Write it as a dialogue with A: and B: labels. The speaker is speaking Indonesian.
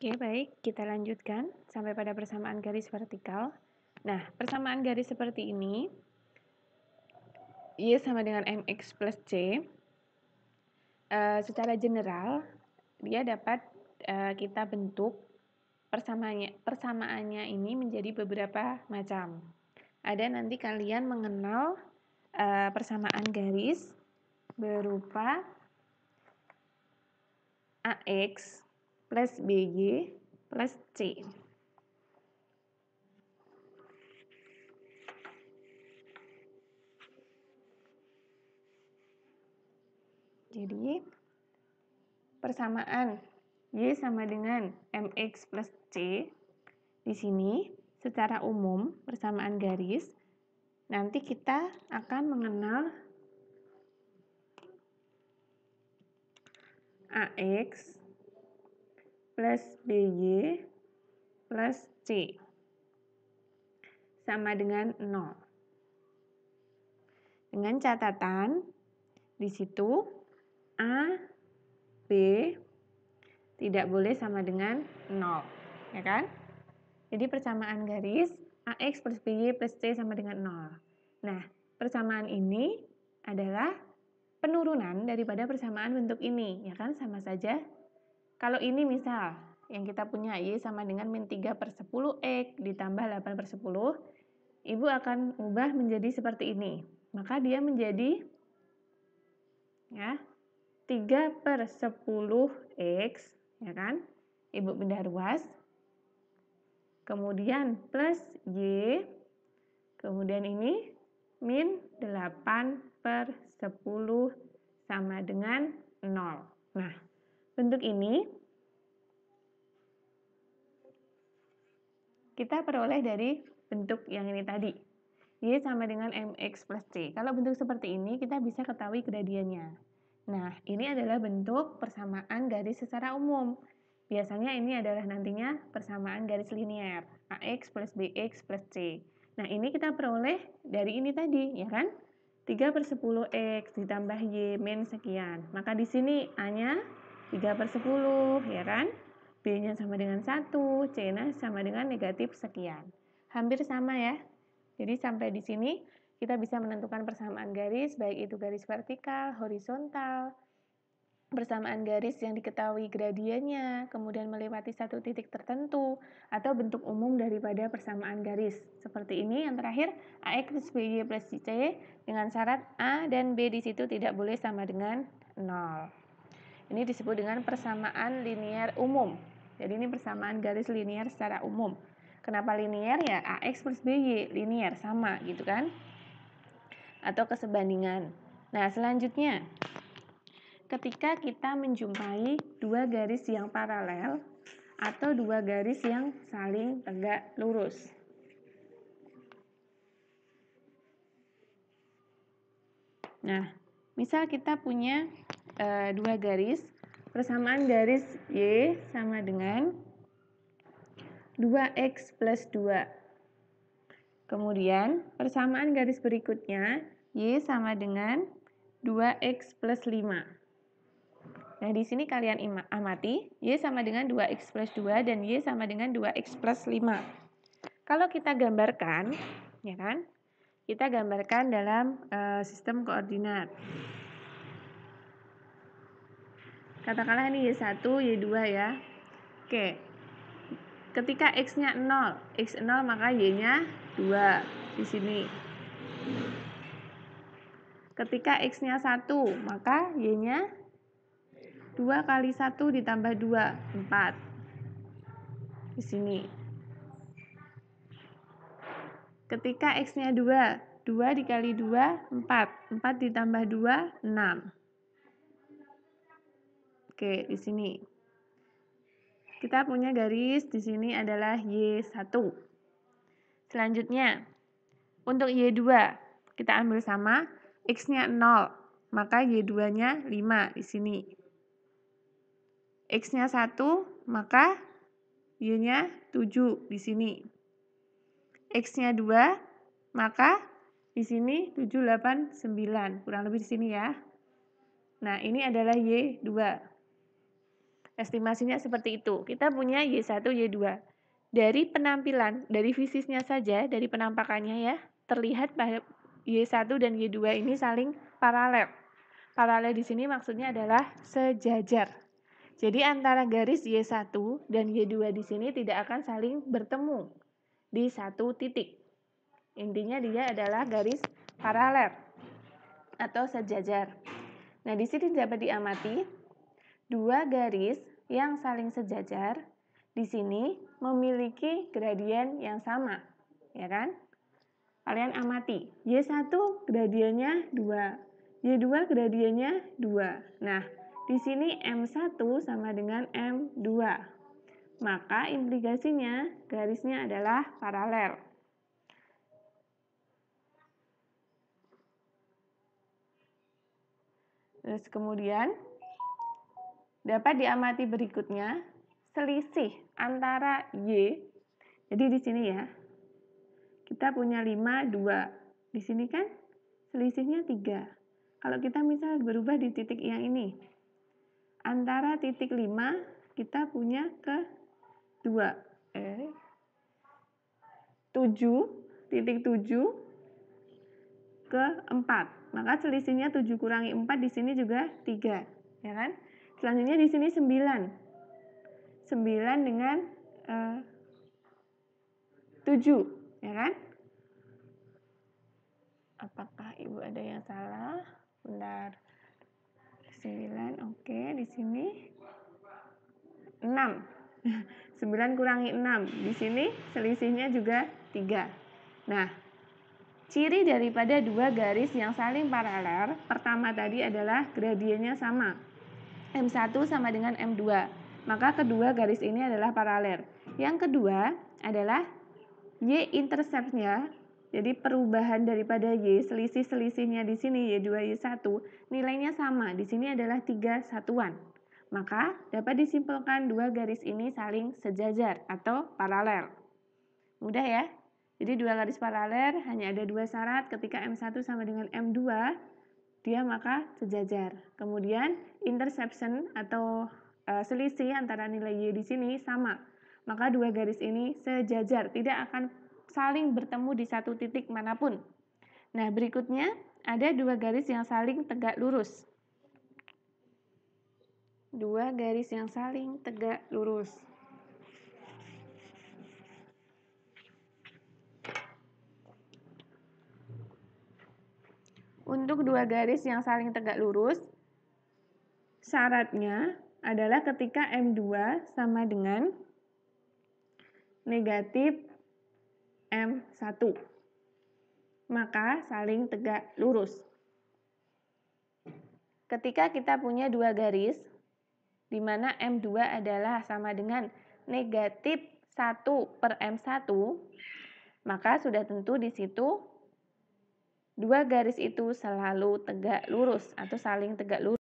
A: Oke, baik. Kita lanjutkan sampai pada persamaan garis vertikal. Nah, persamaan garis seperti ini, Y sama dengan MX plus C. Secara general, dia dapat kita bentuk persamaannya ini menjadi beberapa macam. Ada nanti kalian mengenal persamaan garis berupa AX plus BY plus C. Jadi, persamaan Y sama dengan MX plus C, di sini secara umum persamaan garis, nanti kita akan mengenal AX plus BY plus C sama dengan 0. Dengan catatan, di situ A, B tidak boleh sama dengan 0, ya kan? Jadi persamaan garis AX plus BY plus C sama dengan 0. Nah, persamaan ini adalah penurunan daripada persamaan bentuk ini, ya kan? Sama saja. Kalau ini misal, yang kita punya Y sama dengan min 3 per 10X ditambah 8 per 10, Ibu akan ubah menjadi seperti ini. Maka dia menjadi ya 3 per 10X, ya kan? Ibu pindah ruas. Kemudian plus Y, kemudian ini min 8 per 10 sama dengan 0. Nah, bentuk ini kita peroleh dari bentuk yang ini tadi. Y sama dengan MX plus C. Kalau bentuk seperti ini, kita bisa ketahui gradiennya. Nah, ini adalah bentuk persamaan garis secara umum. Biasanya ini adalah nantinya persamaan garis linier, AX plus BX plus C. Nah, ini kita peroleh dari ini tadi, ya kan? 3 per 10X ditambah Y min sekian. Maka di sini A-nya 3 per 10, ya kan? B-nya sama dengan 1, C-nya sama dengan negatif sekian. Hampir sama ya. Jadi sampai di sini kita bisa menentukan persamaan garis, baik itu garis vertikal, horizontal, persamaan garis yang diketahui gradiennya, kemudian melewati satu titik tertentu, atau bentuk umum daripada persamaan garis. Seperti ini yang terakhir, AX plus BY plus C dengan syarat A dan B di situ tidak boleh sama dengan 0. Ini disebut dengan persamaan linier umum. Jadi ini persamaan garis linier secara umum. Kenapa linier? Ya AX plus BY, linier, sama gitu kan. Atau kesebandingan. Nah, selanjutnya, ketika kita menjumpai dua garis yang paralel atau dua garis yang saling tegak lurus. Nah, misal kita punya dua garis, persamaan garis Y sama dengan 2X plus 2. Kemudian, persamaan garis berikutnya, Y sama dengan 2X plus 5. Nah, di sini kalian amati, Y sama dengan 2X plus 2 dan Y sama dengan 2X plus 5. Kalau kita gambarkan, ya kan? Kita gambarkan dalam sistem koordinat. Katakanlah ini Y1, Y2 ya. Oke. Ketika X-nya 0, X 0 maka Y-nya 2 di sini. Ketika X-nya 1, maka Y-nya 2 kali 1 ditambah 2, 4. Di sini. Ketika X-nya 2, 2 dikali 2, 4. 4 ditambah 2, 6. Oke, di sini. Kita punya garis di sini adalah Y1. Selanjutnya, untuk Y2, kita ambil sama, X-nya 0, maka Y2-nya 5 di sini. X-nya 1, maka Y-nya 7 di sini. X-nya 2, maka di sini 7, 8, 9. Kurang lebih di sini ya. Nah, ini adalah Y2. Estimasinya seperti itu. Kita punya Y1, Y2. Dari penampilan, dari fisiknya saja, dari penampakannya ya, terlihat bahwa Y1 dan Y2 ini saling paralel. Paralel di sini maksudnya adalah sejajar. Jadi antara garis Y1 dan Y2 di sini tidak akan saling bertemu di satu titik. Intinya dia adalah garis paralel atau sejajar. Nah, di sini dapat diamati dua garis yang saling sejajar di sini memiliki gradien yang sama, ya kan? Kalian amati, Y1 gradiennya 2, Y2 gradiennya 2. Nah, di sini M1 sama dengan M2. Maka implikasinya garisnya adalah paralel. Terus kemudian dapat diamati berikutnya selisih antara Y. Jadi di sini ya, kita punya 5, 2. Di sini kan selisihnya 3. Kalau kita misal berubah di titik yang ini, antara titik 5 kita punya ke 2. 7, titik 7 ke 4. Maka selisihnya 7 kurangi 4 di sini juga 3, ya kan? Selanjutnya di sini 9. 9 dengan 7, ya kan? Apakah Ibu ada yang salah? Bentar. 9, oke, di sini 6. 9 kurangi 6. Di sini selisihnya juga 3. Nah, ciri daripada dua garis yang saling paralel, pertama tadi adalah gradiennya sama. M1 sama dengan M2. Maka kedua garis ini adalah paralel. Yang kedua adalah Y-intercept-nya, jadi perubahan daripada Y, selisih-selisihnya di sini Y2, Y1, nilainya sama. Di sini adalah 3 satuan. Maka dapat disimpulkan dua garis ini saling sejajar atau paralel. Mudah ya? Jadi dua garis paralel hanya ada dua syarat. Ketika M1 sama dengan M2, dia maka sejajar. Kemudian intersection atau selisih antara nilai Y di sini sama. Maka dua garis ini sejajar, tidak akan saling bertemu di satu titik manapun. Nah, berikutnya ada dua garis yang saling tegak lurus. Dua garis yang saling tegak lurus. Untuk dua garis yang saling tegak lurus, syaratnya adalah ketika M2 sama dengan negatif M1, maka saling tegak lurus. Ketika kita punya dua garis, di mana M2 adalah sama dengan negatif 1/M1, maka sudah tentu di situ dua garis itu selalu tegak lurus atau saling tegak lurus.